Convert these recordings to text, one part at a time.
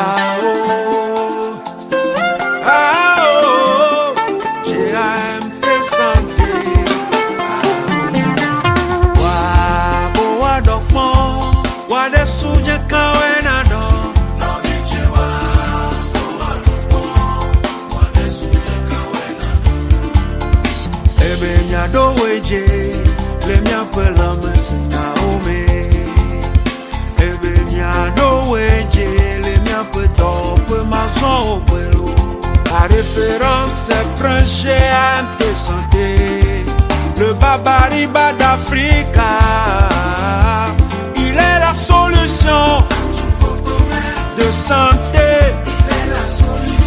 Ah oh, ah oh, GAMT santé. Wa bo wa dokmo, wa de suje kawe na do. Loviche wa bo wa dokmo, wa de suje kawe na do. Ebe nya do weje, le mia pela mesina ome. Ebe nya do weje. La référence c'est Prince GAMT santé, le Babariba d'Africa. Il est la solution de santé,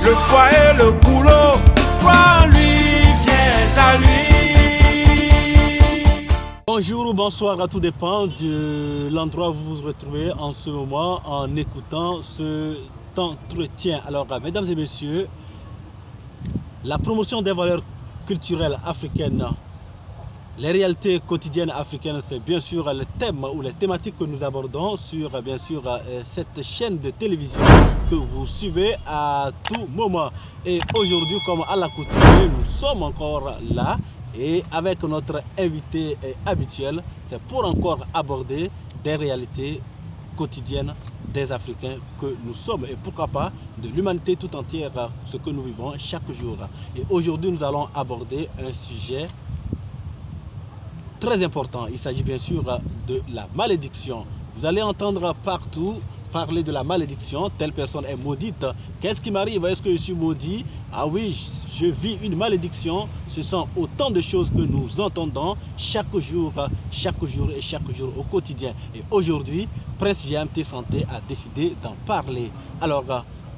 le foyer, le boulot, crois en lui, viens à lui. Bonjour ou bonsoir, à tout dépend de l'endroit où vous vous retrouvez en ce moment en écoutant ce entretien. Alors, mesdames et messieurs, la promotion des valeurs culturelles africaines, les réalités quotidiennes africaines, c'est bien sûr le thème ou les thématiques que nous abordons sur bien sûr cette chaîne de télévision que vous suivez à tout moment. Et aujourd'hui, comme à l'accoutumée, nous sommes encore là et avec notre invité habituel, c'est pour encore aborder des réalités quotidiennes des Africains que nous sommes et pourquoi pas de l'humanité tout entière, ce que nous vivons chaque jour. Et aujourd'hui, nous allons aborder un sujet très important. Il s'agit bien sûr de la malédiction. Vous allez entendre partout parler de la malédiction. Telle personne est maudite. Qu'est-ce qui m'arrive? Est-ce que je suis maudit? Ah oui, je vis une malédiction. Ce sont autant de choses que nous entendons chaque jour et chaque jour au quotidien. Et aujourd'hui, Prince GAMT Santé a décidé d'en parler. Alors,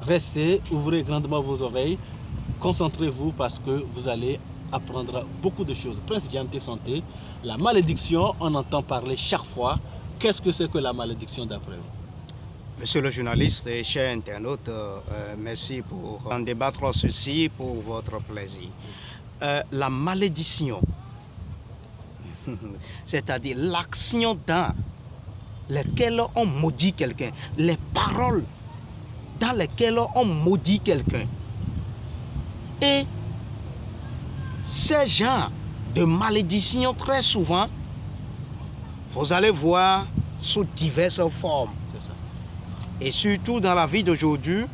restez, ouvrez grandement vos oreilles, concentrez-vous parce que vous allez apprendre beaucoup de choses. Prince GAMT Santé, la malédiction, on entend parler chaque fois. Qu'est-ce que c'est que la malédiction d'après vous? Monsieur le journaliste et chers internautes, merci pour en débattre ceci pour votre plaisir. La malédiction, c'est-à-dire l'action dans laquelle on maudit quelqu'un, les paroles dans lesquelles on maudit quelqu'un. Et ces genres de malédiction, très souvent, vous allez voir sous diverses formes. Et surtout dans la vie d'aujourd'hui,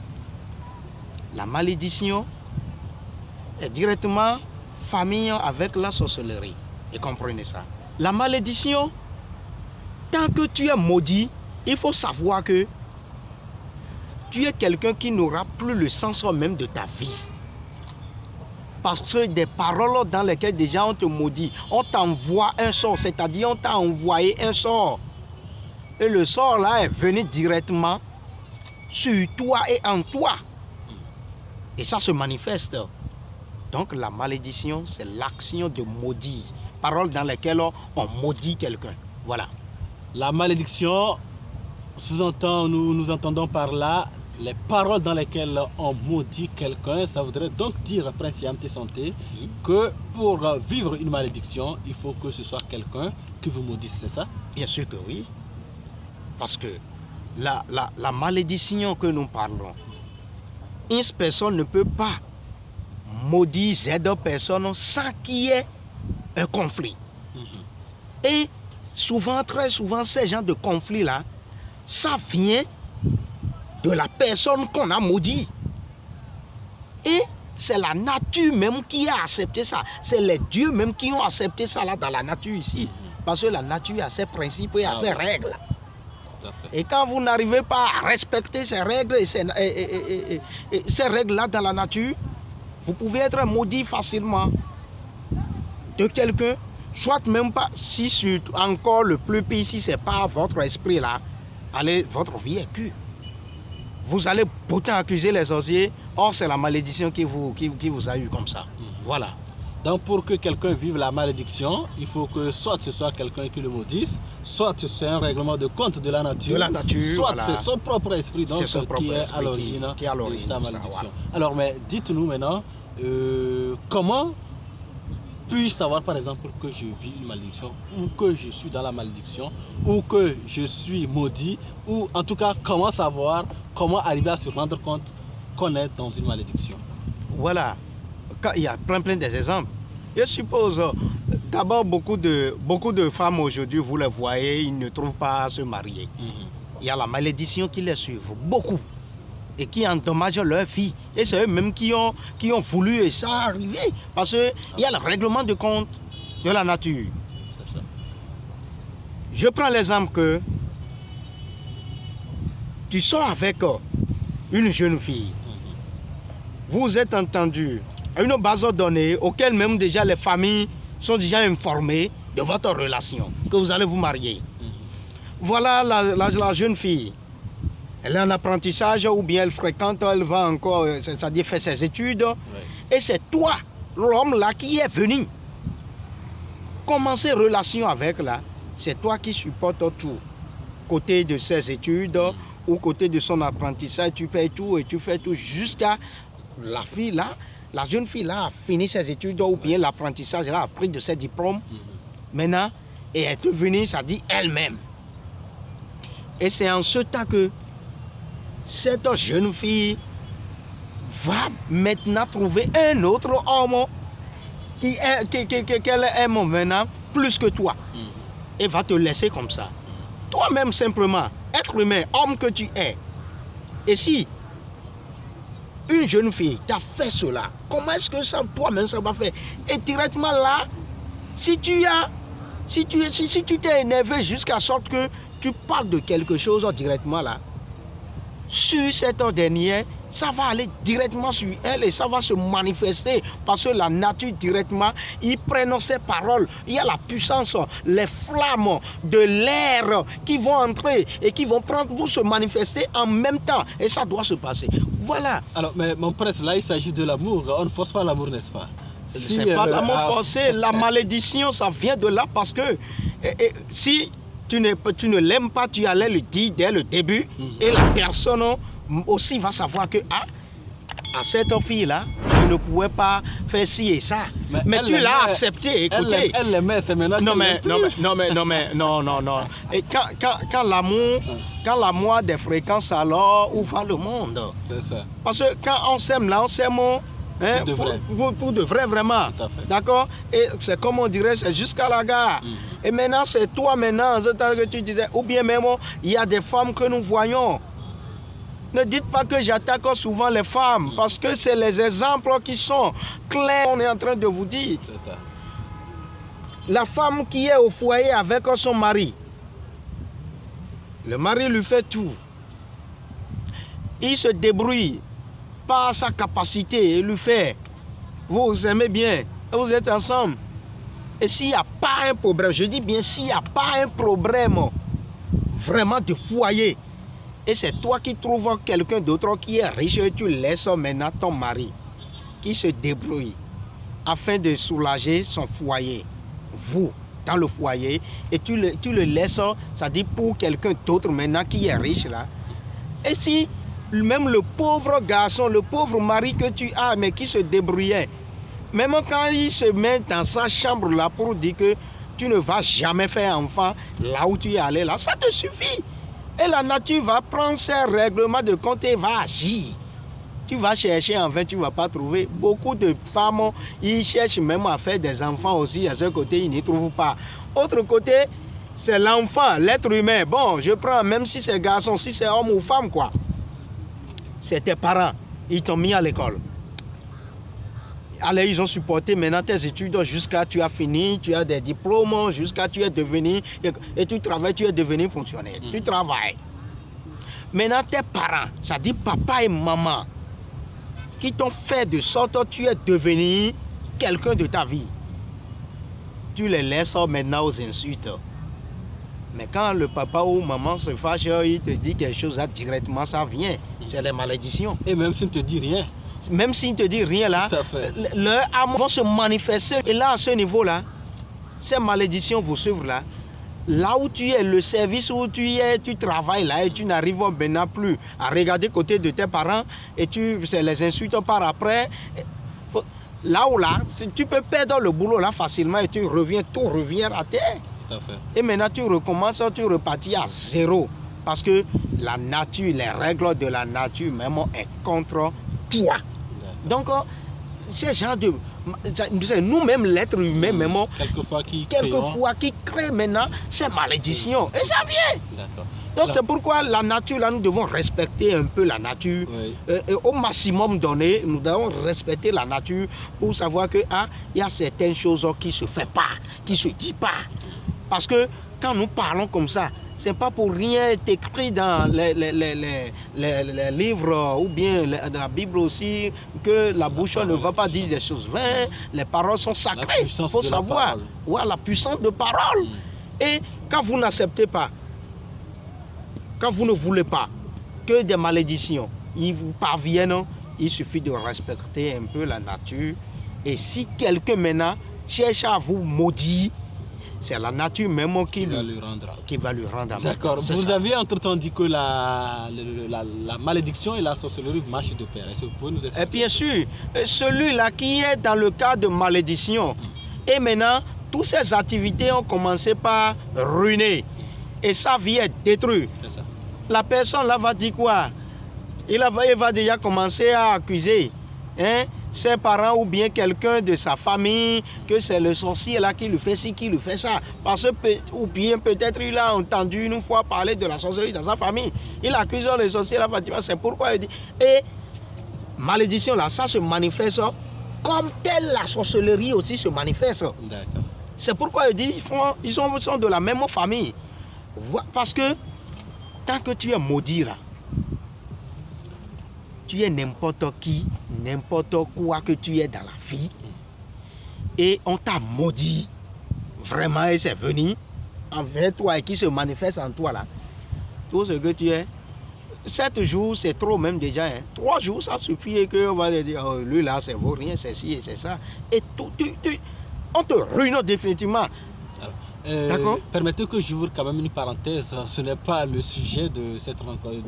la malédiction est directement famille avec la sorcellerie. Et comprenez ça. La malédiction, tant que tu es maudit, il faut savoir que tu es quelqu'un qui n'aura plus le sens même de ta vie. Parce que des paroles dans lesquelles déjà on te maudit, on t'envoie un sort, c'est-à-dire on t'a envoyé un sort. Et le sort là est venu directement sur toi et en toi. Et ça se manifeste. Donc la malédiction, c'est l'action de maudire. Paroles dans lesquelles on maudit quelqu'un. Voilà. La malédiction, sous-entend, nous entendons par là les paroles dans lesquelles on maudit quelqu'un. Ça voudrait donc dire, Prince GAMT Santé, que pour vivre une malédiction, il faut que ce soit quelqu'un qui vous maudisse, c'est ça? Bien sûr que oui. Parce que la malédiction que nous parlons, une personne ne peut pas maudire d'autres personnes sans qu'il y ait un conflit. Et souvent, très souvent, ces gens de conflits-là, ça vient de la personne qu'on a maudit. Et c'est la nature même qui a accepté ça. C'est les dieux même qui ont accepté ça là dans la nature ici. Parce que la nature a ses principes et a ses règles. Et quand vous n'arrivez pas à respecter ces règles et ces règles-là dans la nature, vous pouvez être maudit facilement de quelqu'un, soit même pas, si c'est encore le plus pire, si ce n'est pas votre esprit là, allez, votre vie est cuite. Vous allez pourtant accuser les sorciers, or c'est la malédiction qui vous a eu comme ça. Voilà. Donc pour que quelqu'un vive la malédiction, il faut que soit ce soit quelqu'un qui le maudisse, soit c'est un règlement de compte de la nature, soit voilà. C'est son propre esprit donc, qui est à l'origine de sa malédiction. Voilà. Alors mais dites-nous maintenant, comment puis-je savoir par exemple que je vis une malédiction, ou que je suis dans la malédiction, ou que je suis maudit, ou en tout cas comment savoir comment arriver à se rendre compte qu'on est dans une malédiction? Voilà, il y a plein des exemples. Je suppose, d'abord, beaucoup de femmes aujourd'hui, vous les voyez, ils ne trouvent pas à se marier. Il y a la malédiction qui les suit, beaucoup, et qui endommage leurs filles. Et c'est eux-mêmes qui ont voulu et ça arriver, parce qu'il y a le règlement de compte de la nature. C'est ça. Je prends l'exemple que tu sors avec une jeune fille. Vous êtes entendu à une base de données auquel même déjà les familles sont déjà informées de votre relation, que vous allez vous marier. Voilà la jeune fille. Elle est en apprentissage ou bien elle fréquente, elle va encore, c'est-à-dire faire ses études. Ouais. Et c'est toi, l'homme là, qui est venu commencer relation avec là. C'est toi qui supportes tout. Côté de ses études ou côté de son apprentissage, tu payes tout et tu fais tout jusqu'à la fille là. La jeune fille là a fini ses études ou bien l'apprentissage, elle a pris de ses diplômes. Maintenant, et elle est devenue, ça dit elle-même. Et c'est en ce temps que cette jeune fille va maintenant trouver un autre homme qu'elle aime maintenant plus que toi. Et va te laisser comme ça. Toi-même simplement, être humain, homme que tu es. Et si une jeune fille t'a fait cela, comment est-ce que ça, toi-même, ça va faire? Et directement là, si tu t'es énervé jusqu'à sorte que tu parles de quelque chose directement là, sur cette dernière, ça va aller directement sur elle et ça va se manifester parce que la nature directement, ils prennent ces paroles. Il y a la puissance, les flammes de l'air qui vont entrer et qui vont prendre pour se manifester en même temps. Et ça doit se passer. Voilà. Alors, mais mon prêtre, là, il s'agit de l'amour. On ne force pas l'amour, n'est-ce pas? C'est pas l'amour forcé. La malédiction, ça vient de là parce que si tu ne l'aimes pas, tu allais le dire dès le début et la personne aussi va savoir que à cette fille-là, tu ne pouvais pas faire ci et ça. Mais tu l'as accepté, écoutez. Elle l'aimait, c'est maintenant non. Et quand l'amour des fréquences, alors, où va le monde? C'est ça. Parce que quand on s'aime là, on s'aime pour de vrai, vraiment. D'accord? Et c'est comme on dirait, c'est jusqu'à la gare. Et maintenant, c'est toi maintenant, que tu disais, ou bien même, il y a des femmes que nous voyons. Ne dites pas que j'attaque souvent les femmes, parce que c'est les exemples qui sont clairs, on est en train de vous dire. La femme qui est au foyer avec son mari, le mari lui fait tout. Il se débrouille par sa capacité et lui fait. Vous vous aimez bien, vous êtes ensemble. Et s'il n'y a pas un problème, je dis bien s'il n'y a pas un problème vraiment de foyer, et c'est toi qui trouves quelqu'un d'autre qui est riche et tu laisses maintenant ton mari qui se débrouille afin de soulager son foyer, vous, dans le foyer, et tu le laisses, ça dit pour quelqu'un d'autre maintenant qui est riche là. Et si même le pauvre garçon, le pauvre mari que tu as, mais qui se débrouillait, même quand il se met dans sa chambre là pour dire que tu ne vas jamais faire enfant là où tu es allé là, ça te suffit. Et la nature va prendre ses règlements de compte et va agir. Tu vas chercher en vain, tu ne vas pas trouver. Beaucoup de femmes, ils cherchent même à faire des enfants aussi. À ce côté, ils n'y trouvent pas. Autre côté, c'est l'enfant, l'être humain. Bon, je prends, même si c'est garçon, si c'est homme ou femme, quoi. C'est tes parents, ils t'ont mis à l'école. Allez, ils ont supporté maintenant tes études jusqu'à tu as fini, tu as des diplômes, jusqu'à tu es devenu, et tu travailles, tu es devenu fonctionnaire. Tu travailles. Maintenant, tes parents, ça dit papa et maman, qui t'ont fait de sorte que tu es devenu quelqu'un de ta vie. Tu les laisses maintenant aux insultes. Mais quand le papa ou maman se fâche, il te dit quelque chose là, directement, ça vient. C'est les malédictions. Et même s'il ne te dit rien. Même s'il ne te dit rien là, leurs âmes vont se manifester. Et là, à ce niveau-là, ces malédictions vous suivent là. Là où tu es, le service où tu es, tu travailles là et tu n'arrives maintenant plus à regarder côté de tes parents et tu les insultes par après. Là où là, tu peux perdre le boulot là facilement et tu reviens, tout revient à terre. Tout à fait. Et maintenant tu recommences, tu repartis à zéro. Parce que la nature, les règles de la nature même est contre toi. Donc, ces gens de... Nous-mêmes, l'être humain, même, quelquefois qui créent maintenant ces malédictions. Et ça vient. D'accord. Donc c'est pourquoi la nature, là, nous devons respecter un peu la nature. Oui. Et au maximum donné, nous devons respecter la nature pour savoir que il y a certaines choses qui ne se font pas, qui ne se disent pas. Parce que quand nous parlons comme ça, ce n'est pas pour rien écrit dans les livres ou bien dans la Bible aussi que la bouche ne va pas dire des choses vaines, les paroles sont sacrées. Il faut savoir la puissance de parole. Et quand vous n'acceptez pas, quand vous ne voulez pas que des malédictions ils vous parviennent, il suffit de respecter un peu la nature. Et si quelqu'un maintenant cherche à vous maudire, c'est la nature même qui va lui rendre. D'accord. Vous avez entre-temps dit que la malédiction et la sorcellerie marchent de pair. Est-ce que vous pouvez nous expliquer? Et bien sûr, celui-là qui est dans le cas de malédiction, et maintenant, toutes ses activités ont commencé par ruiner. Et sa vie est détruite. C'est ça. La personne là va dire quoi? Il va déjà commencer à accuser ses parents ou bien quelqu'un de sa famille que c'est le sorcier là qui lui fait ci, qui lui fait ça. Parce que, ou bien peut-être il a entendu une fois parler de la sorcellerie dans sa famille. Il accuse le sorcier là, c'est pourquoi il dit. Et malédiction là, ça se manifeste comme telle la sorcellerie aussi se manifeste. D'accord. C'est pourquoi il dit ils sont de la même famille. Parce que tant que tu es maudit là, tu es n'importe qui, n'importe quoi que tu es dans la vie, et on t'a maudit, vraiment, et c'est venu envers toi et qui se manifeste en toi là. Tout ce que tu es, 7 jours c'est trop même déjà, 3 jours ça suffit et qu'on va te dire, oh, lui là c'est vaut rien, c'est ci et c'est ça, et on te ruine définitivement. D'accord. Permettez que j'ouvre quand même une parenthèse. Ce n'est pas le sujet de cette rencontre,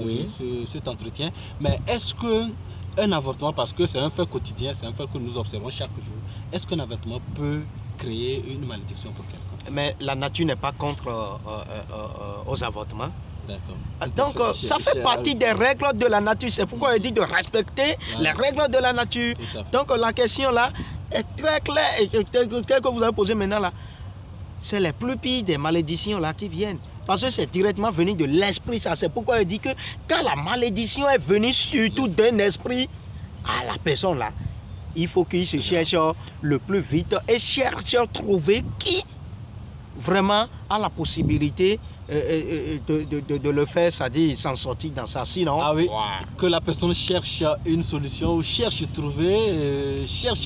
cet entretien. Mais est-ce qu'un avortement, parce que c'est un fait quotidien, c'est un fait que nous observons chaque jour, est-ce qu'un avortement peut créer une malédiction pour quelqu'un? Mais la nature n'est pas contre aux avortements. D'accord. Donc ça fait partie des règles de la nature. C'est pourquoi il dit de respecter les règles de la nature. Donc la question là est très claire et que vous avez posé maintenant là. C'est les plus pires des malédictions là qui viennent. Parce que c'est directement venu de l'esprit. Ça, c'est pourquoi il dit que quand la malédiction est venue surtout d'un esprit à la personne là, il faut qu'il se cherche le plus vite et cherche à trouver qui vraiment a la possibilité de le faire, c'est-à-dire s'en sortir dans ça. Sinon, que la personne cherche une solution ou cherche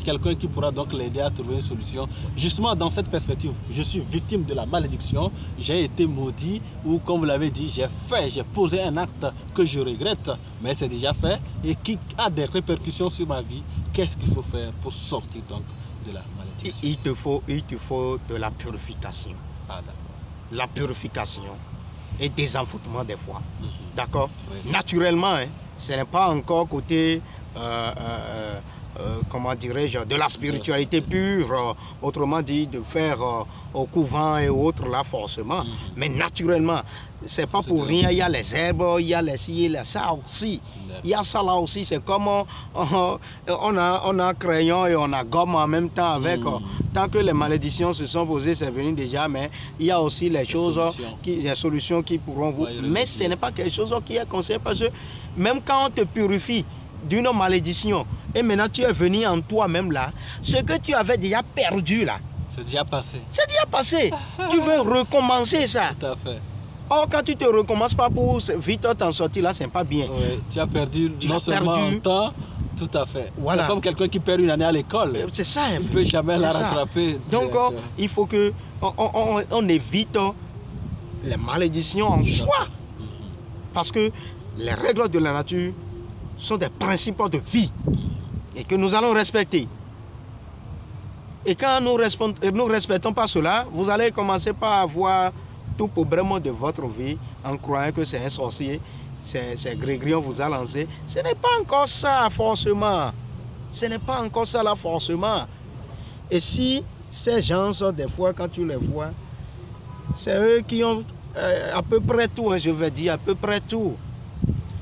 quelqu'un qui pourra donc l'aider à trouver une solution. Justement, dans cette perspective, je suis victime de la malédiction, j'ai été maudit ou comme vous l'avez dit, j'ai posé un acte que je regrette, mais c'est déjà fait et qui a des répercussions sur ma vie. Qu'est-ce qu'il faut faire pour sortir donc de la malédiction? Il te faut de la purification. La purification et des envoûtements des fois. D'accord? Naturellement, ce n'est pas encore côté, comment dirais-je, de la spiritualité pure, autrement dit, de faire au couvent et autres là forcément. Mais naturellement, c'est pas pour rien, il y a les herbes, il y a les ci, il y a ça aussi. Il y a ça là aussi, c'est comme on a crayon et on a gomme en même temps avec. Tant que les malédictions se sont posées, c'est venu déjà, mais il y a aussi les choses, les solutions qui pourront vous... Mais ce n'est pas quelque chose qui est conseillé parce que même quand on te purifie d'une malédiction, et maintenant tu es venu en toi-même là, ce que tu avais déjà perdu là, c'est déjà passé. C'est déjà passé. Tu veux recommencer ça. Tout à fait. Or, quand tu te recommences pas pour vite t'en sortir là, c'est pas bien. Oui, tu as perdu seulement un temps. Tout à fait. Voilà. C'est comme quelqu'un qui perd une année à l'école. C'est ça. Il ne peut jamais la rattraper. Donc, il faut que on évite les malédictions en soi. Parce que les règles de la nature sont des principes de vie et que nous allons respecter. Et quand nous ne respectons pas cela, vous allez commencer par avoir tout problème de votre vie en croyant que c'est un sorcier. C'est Grégrion vous a lancé. Ce n'est pas encore ça forcément. Ce n'est pas encore ça là forcément. Et si ces gens, des fois, quand tu les vois, c'est eux qui ont à peu près tout, hein, je veux dire, à peu près tout.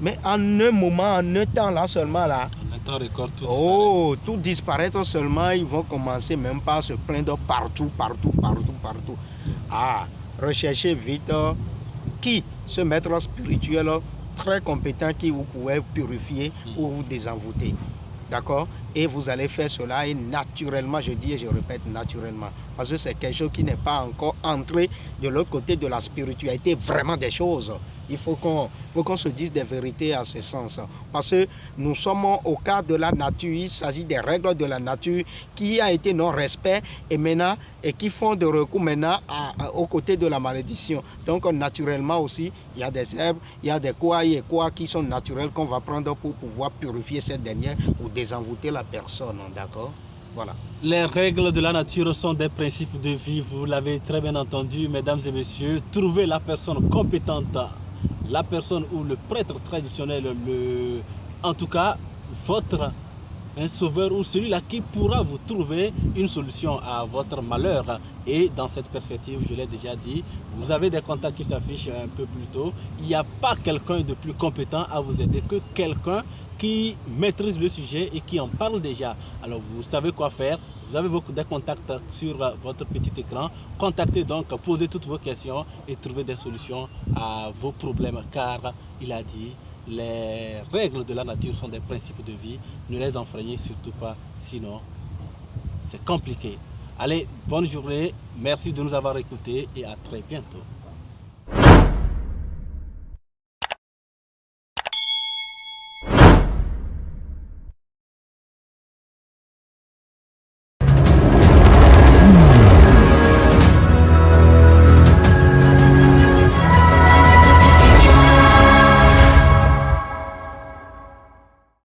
Mais en un moment, en un temps là seulement là, En un temps record, tout oh, tout disparaître seulement, ils vont commencer même pas à se plaindre partout. Ah, recherchez vite qui, ce maître spirituel très compétent qui vous pouvez purifier ou vous désenvoûter. D'accord? Et vous allez faire cela et naturellement, je dis et je répète naturellement, parce que c'est quelque chose qui n'est pas encore entré de l'autre côté de la spiritualité, vraiment des choses. Il faut qu'on se dise des vérités à ce sens. Parce que nous sommes au cadre de la nature, il s'agit des règles de la nature qui a été non-respect et qui font de recours maintenant aux côtés de la malédiction. Donc naturellement aussi, il y a des herbes, il y a des quoi et quoi qui sont naturels qu'on va prendre pour pouvoir purifier cette dernière ou désenvoûter la personne. D'accord? Voilà. Les règles de la nature sont des principes de vie, vous l'avez très bien entendu, mesdames et messieurs. Trouvez la personne compétente, la personne ou le prêtre traditionnel, en tout cas, votre sauveur ou celui-là qui pourra vous trouver une solution à votre malheur. Et dans cette perspective, je l'ai déjà dit, vous avez des contacts qui s'affichent un peu plus tôt. Il n'y a pas quelqu'un de plus compétent à vous aider que quelqu'un qui maîtrise le sujet et qui en parle déjà. Alors vous savez quoi faire, vous avez des contacts sur votre petit écran. Contactez donc, posez toutes vos questions et trouvez des solutions à vos problèmes, car il a dit, les règles de la nature sont des principes de vie, ne les enfreignez surtout pas, sinon c'est compliqué. Allez, bonne journée, merci de nous avoir écoutés et à très bientôt.